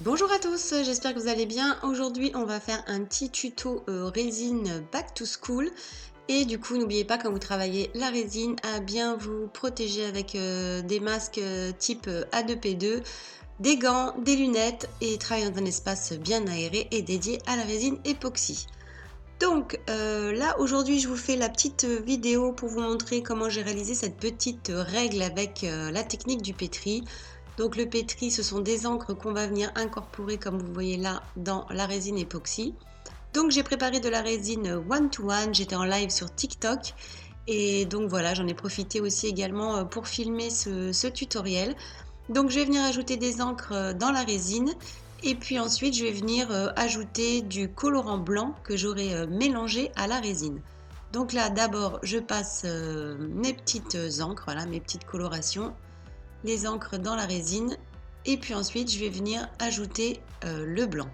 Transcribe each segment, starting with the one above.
Bonjour à tous, j'espère que vous allez bien. Aujourd'hui, on va faire un petit tuto résine back to school. Et du coup, n'oubliez pas quand vous travaillez la résine à bien vous protéger avec des masques type A2P2, des gants, des lunettes et travailler dans un espace bien aéré et dédié à la résine époxy. Donc là, aujourd'hui, je vous fais la petite vidéo pour vous montrer comment j'ai réalisé cette petite règle avec la technique du pétri. Donc le pétri, ce sont des encres qu'on va venir incorporer, comme vous voyez là, dans la résine époxy. Donc j'ai préparé de la résine one to one, j'étais en live sur TikTok. Et donc voilà, j'en ai profité aussi également pour filmer ce tutoriel. Donc je vais venir ajouter des encres dans la résine et puis ensuite je vais venir ajouter du colorant blanc que j'aurai mélangé à la résine. Donc là d'abord je passe mes petites encres, voilà mes petites colorations, les encres dans la résine et puis ensuite je vais venir ajouter le blanc.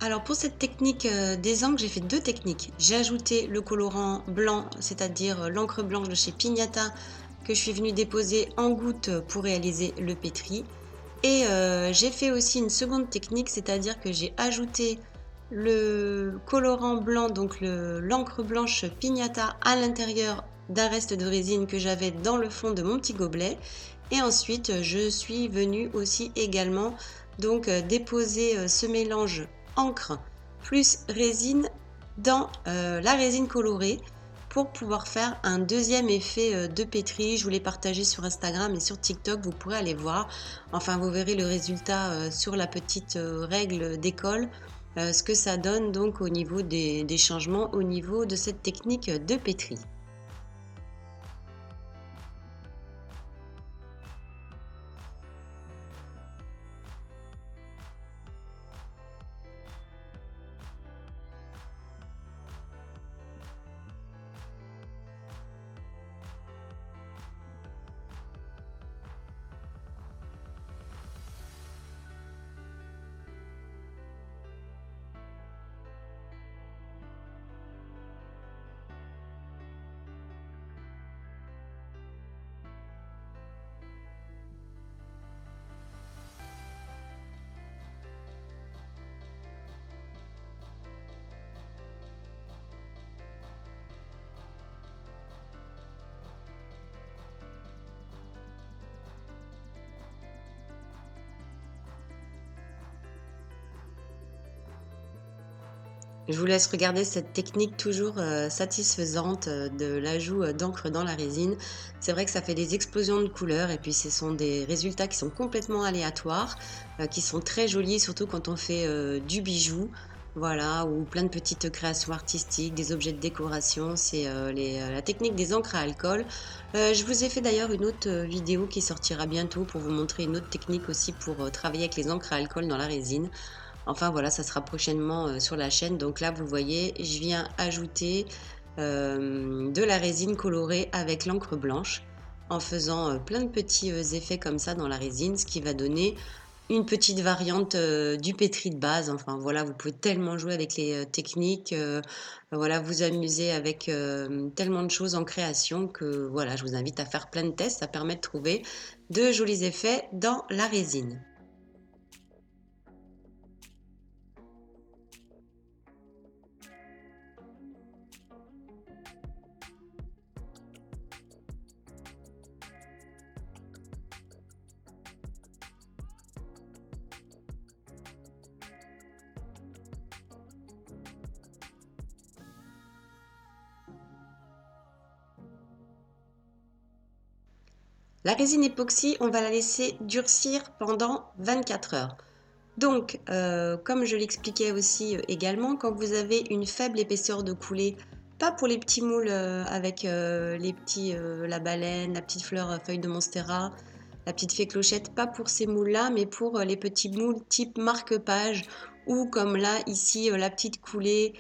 Alors pour cette technique des encres, j'ai fait deux techniques. J'ai ajouté le colorant blanc, c'est-à-dire l'encre blanche de chez Pignata que je suis venue déposer en gouttes pour réaliser le pétri. Et j'ai fait aussi une seconde technique, c'est-à-dire que j'ai ajouté le colorant blanc, donc l'encre blanche Pignata à l'intérieur d'un reste de résine que j'avais dans le fond de mon petit gobelet. Et ensuite, je suis venue aussi également donc déposer ce mélange encre plus résine dans la résine colorée pour pouvoir faire un deuxième effet de pétri. Je vous l'ai partagé sur Instagram et sur TikTok, vous pourrez aller voir. Enfin, vous verrez le résultat sur la petite règle d'école, ce que ça donne donc au niveau des changements au niveau de cette technique de pétri. Je vous laisse regarder cette technique toujours satisfaisante de l'ajout d'encre dans la résine. C'est vrai que ça fait des explosions de couleurs et puis ce sont des résultats qui sont complètement aléatoires, qui sont très jolis, surtout quand on fait du bijou, voilà, ou plein de petites créations artistiques, des objets de décoration. C'est la technique des encres à alcool. Je vous ai fait d'ailleurs une autre vidéo qui sortira bientôt pour vous montrer une autre technique aussi pour travailler avec les encres à alcool dans la résine. Enfin voilà, ça sera prochainement sur la chaîne. Donc là, vous voyez, je viens ajouter de la résine colorée avec l'encre blanche en faisant plein de petits effets comme ça dans la résine, ce qui va donner une petite variante du pétri de base. Enfin voilà, vous pouvez tellement jouer avec les techniques, voilà, vous amuser avec tellement de choses en création que voilà, je vous invite à faire plein de tests. Ça permet de trouver de jolis effets dans la résine. La résine époxy, on va la laisser durcir pendant 24 heures. Donc, comme je l'expliquais aussi également, quand vous avez une faible épaisseur de coulée, pas pour les petits moules avec les petits, la baleine, la petite fleur feuille de monstera, la petite fée Clochette, pas pour ces moules-là, mais pour les petits moules type marque-page ou comme là, ici, la petite coulée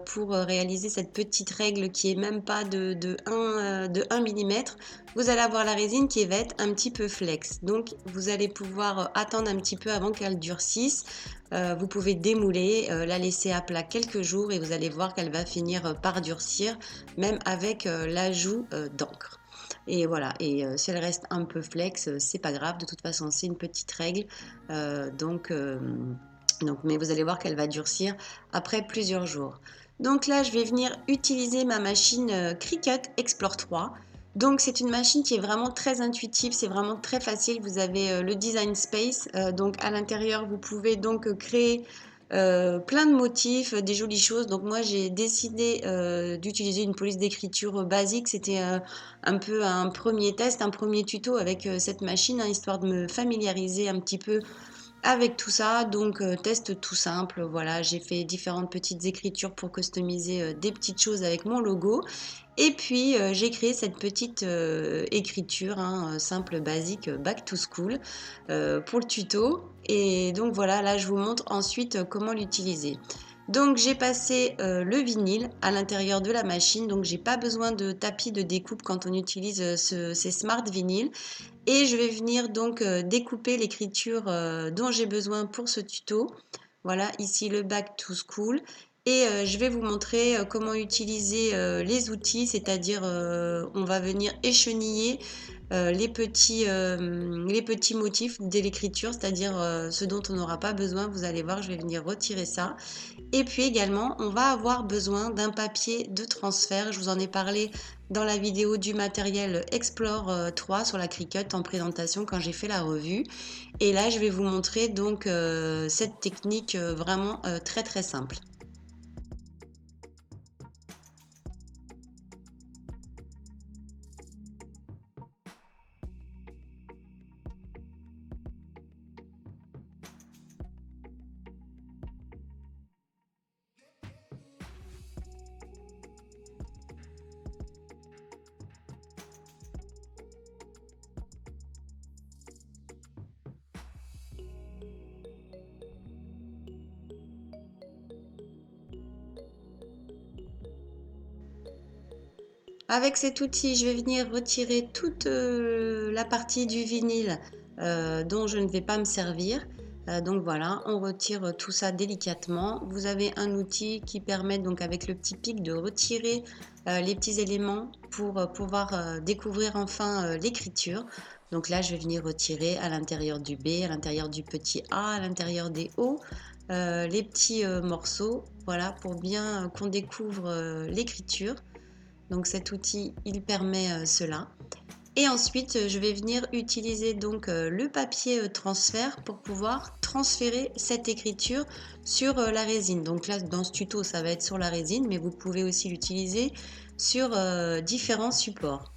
pour réaliser cette petite règle qui est même pas de 1 millimètre. Vous allez avoir la résine qui va être un petit peu flex. Donc, vous allez pouvoir attendre un petit peu avant qu'elle durcisse. Vous pouvez démouler, la laisser à plat quelques jours et vous allez voir qu'elle va finir par durcir, même avec l'ajout d'encre. Et voilà, et si elle reste un peu flex, c'est pas grave, de toute façon c'est une petite règle. Mais vous allez voir qu'elle va durcir après plusieurs jours. Donc là, je vais venir utiliser ma machine Cricut Explore 3. Donc c'est une machine qui est vraiment très intuitive, c'est vraiment très facile. Vous avez le design space, donc à l'intérieur vous pouvez donc créer plein de motifs, des jolies choses. Donc moi j'ai décidé d'utiliser une police d'écriture basique. C'était un peu un premier test, un premier tuto avec cette machine, hein, histoire de me familiariser un petit peu avec tout ça. Donc test tout simple, voilà, j'ai fait différentes petites écritures pour customiser des petites choses avec mon logo. Et puis j'ai créé cette petite écriture, hein, simple, basique, back to school pour le tuto. Et donc voilà, là je vous montre ensuite comment l'utiliser. Donc j'ai passé le vinyle à l'intérieur de la machine, donc j'ai pas besoin de tapis de découpe quand on utilise ces smart vinyles. Et je vais venir donc découper l'écriture dont j'ai besoin pour ce tuto. Voilà, ici le back to school. Et je vais vous montrer comment utiliser les outils, c'est-à-dire on va venir écheniller les petits motifs de l'écriture, c'est-à-dire ce dont on n'aura pas besoin. Vous allez voir, je vais venir retirer ça. Et puis également, on va avoir besoin d'un papier de transfert. Je vous en ai parlé dans la vidéo du matériel Explore 3 sur la Cricut en présentation quand j'ai fait la revue. Et là, je vais vous montrer donc cette technique vraiment très très simple. Avec cet outil, je vais venir retirer toute la partie du vinyle dont je ne vais pas me servir. Donc voilà, on retire tout ça délicatement. Vous avez un outil qui permet donc avec le petit pic de retirer les petits éléments pour pouvoir découvrir enfin l'écriture. Donc là, je vais venir retirer à l'intérieur du B, à l'intérieur du petit A, à l'intérieur des O, les petits morceaux, voilà, pour bien qu'on découvre l'écriture. Donc cet outil, il permet cela. Et ensuite, je vais venir utiliser donc le papier transfert pour pouvoir transférer cette écriture sur la résine. Donc là, dans ce tuto, ça va être sur la résine, mais vous pouvez aussi l'utiliser sur différents supports.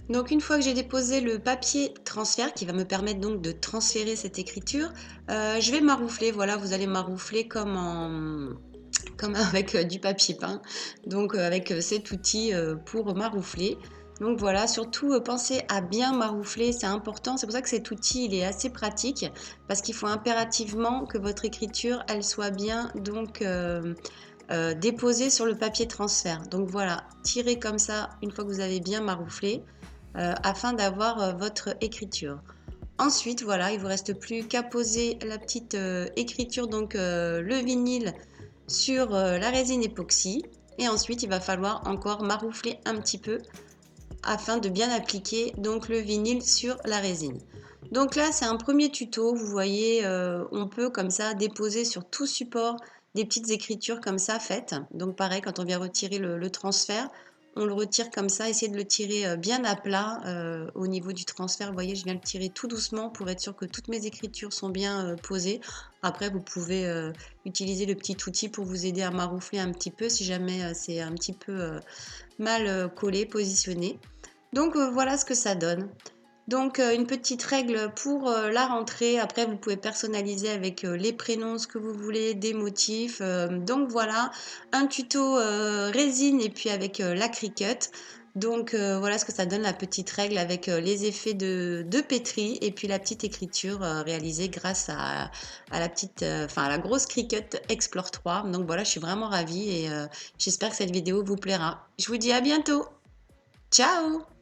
Donc une fois que j'ai déposé le papier transfert qui va me permettre donc de transférer cette écriture, je vais maroufler. Voilà, vous allez maroufler comme avec du papier peint, donc avec cet outil pour maroufler. Donc voilà, surtout pensez à bien maroufler, c'est important. C'est pour ça que cet outil il est assez pratique parce qu'il faut impérativement que votre écriture elle soit bien donc déposée sur le papier transfert. Donc voilà, tirez comme ça une fois que vous avez bien marouflé afin d'avoir votre écriture. Ensuite, voilà, il ne vous reste plus qu'à poser la petite écriture, donc le vinyle sur la résine époxy. Et ensuite, il va falloir encore maroufler un petit peu afin de bien appliquer donc le vinyle sur la résine. Donc là, c'est un premier tuto. Vous voyez, on peut comme ça déposer sur tout support des petites écritures comme ça faites. Donc pareil, quand on vient retirer le transfert, on le retire comme ça, essayez de le tirer bien à plat au niveau du transfert. Vous voyez, je viens le tirer tout doucement pour être sûr que toutes mes écritures sont bien posées. Après, vous pouvez utiliser le petit outil pour vous aider à maroufler un petit peu si jamais c'est un petit peu mal collé, positionné. Donc voilà ce que ça donne. Donc une petite règle pour, la rentrée. Après vous pouvez personnaliser avec, les prénoms, ce que vous voulez, des motifs, donc voilà, un tuto, résine et puis avec, la Cricut. Donc voilà ce que ça donne la petite règle avec, les effets de pétri et puis la petite écriture, réalisée grâce à la petite, enfin à la grosse Cricut Explore 3. Donc voilà, je suis vraiment ravie et j'espère que cette vidéo vous plaira. Je vous dis à bientôt. Ciao!